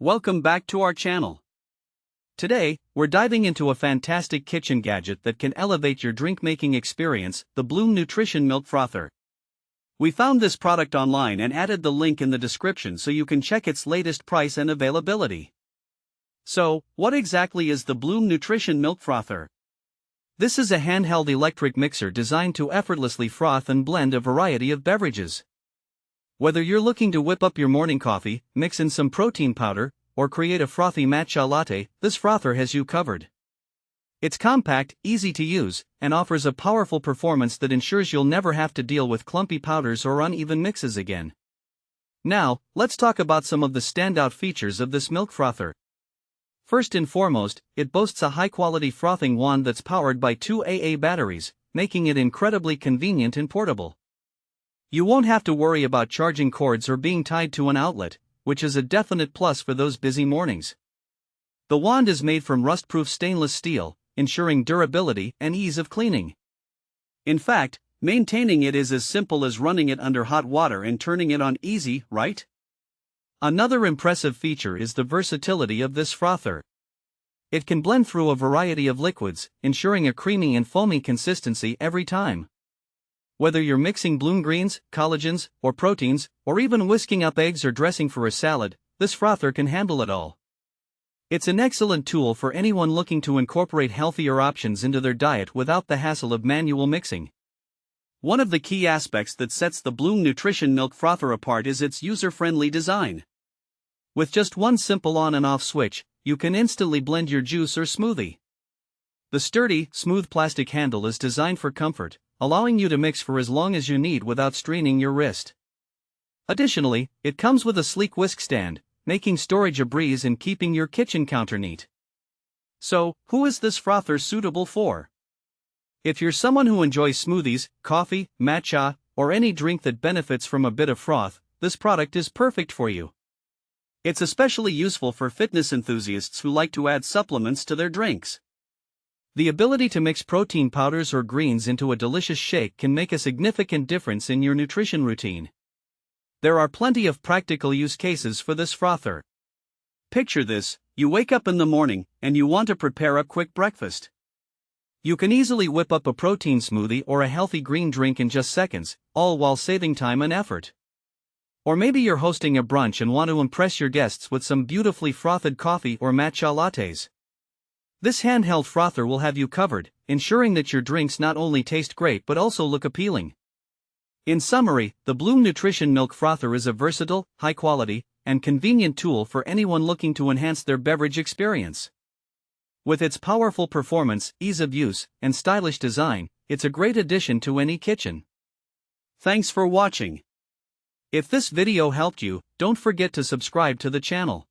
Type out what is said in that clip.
Welcome back to our channel. Today, we're diving into a fantastic kitchen gadget that can elevate your drink-making experience, the Bloom Nutrition Milk Frother. We found this product online and added the link in the description so you can check its latest price and availability. So, what exactly is the Bloom Nutrition Milk Frother? This is a handheld electric mixer designed to effortlessly froth and blend a variety of beverages. Whether you're looking to whip up your morning coffee, mix in some protein powder, or create a frothy matcha latte, this frother has you covered. It's compact, easy to use, and offers a powerful performance that ensures you'll never have to deal with clumpy powders or uneven mixes again. Now, let's talk about some of the standout features of this milk frother. First and foremost, it boasts a high-quality frothing wand that's powered by 2 AA batteries, making it incredibly convenient and portable. You won't have to worry about charging cords or being tied to an outlet, which is a definite plus for those busy mornings. The wand is made from rust-proof stainless steel, ensuring durability and ease of cleaning. In fact, maintaining it is as simple as running it under hot water and turning it on easy, right? Another impressive feature is the versatility of this frother. It can blend through a variety of liquids, ensuring a creamy and foamy consistency every time. Whether you're mixing bloom greens, collagens, or proteins, or even whisking up eggs or dressing for a salad, this frother can handle it all. It's an excellent tool for anyone looking to incorporate healthier options into their diet without the hassle of manual mixing. One of the key aspects that sets the Bloom Nutrition Milk Frother apart is its user-friendly design. With just one simple on and off switch, you can instantly blend your juice or smoothie. The sturdy, smooth plastic handle is designed for comfort, allowing you to mix for as long as you need without straining your wrist. Additionally, it comes with a sleek whisk stand, making storage a breeze and keeping your kitchen counter neat. So, who is this frother suitable for? If you're someone who enjoys smoothies, coffee, matcha, or any drink that benefits from a bit of froth, this product is perfect for you. It's especially useful for fitness enthusiasts who like to add supplements to their drinks. The ability to mix protein powders or greens into a delicious shake can make a significant difference in your nutrition routine. There are plenty of practical use cases for this frother. Picture this: you wake up in the morning, and you want to prepare a quick breakfast. You can easily whip up a protein smoothie or a healthy green drink in just seconds, all while saving time and effort. Or maybe you're hosting a brunch and want to impress your guests with some beautifully frothed coffee or matcha lattes. This handheld frother will have you covered, ensuring that your drinks not only taste great but also look appealing. In summary, the Bloom Nutrition Milk Frother is a versatile, high-quality, and convenient tool for anyone looking to enhance their beverage experience. With its powerful performance, ease of use, and stylish design, it's a great addition to any kitchen. Thanks for watching. If this video helped you, don't forget to subscribe to the channel.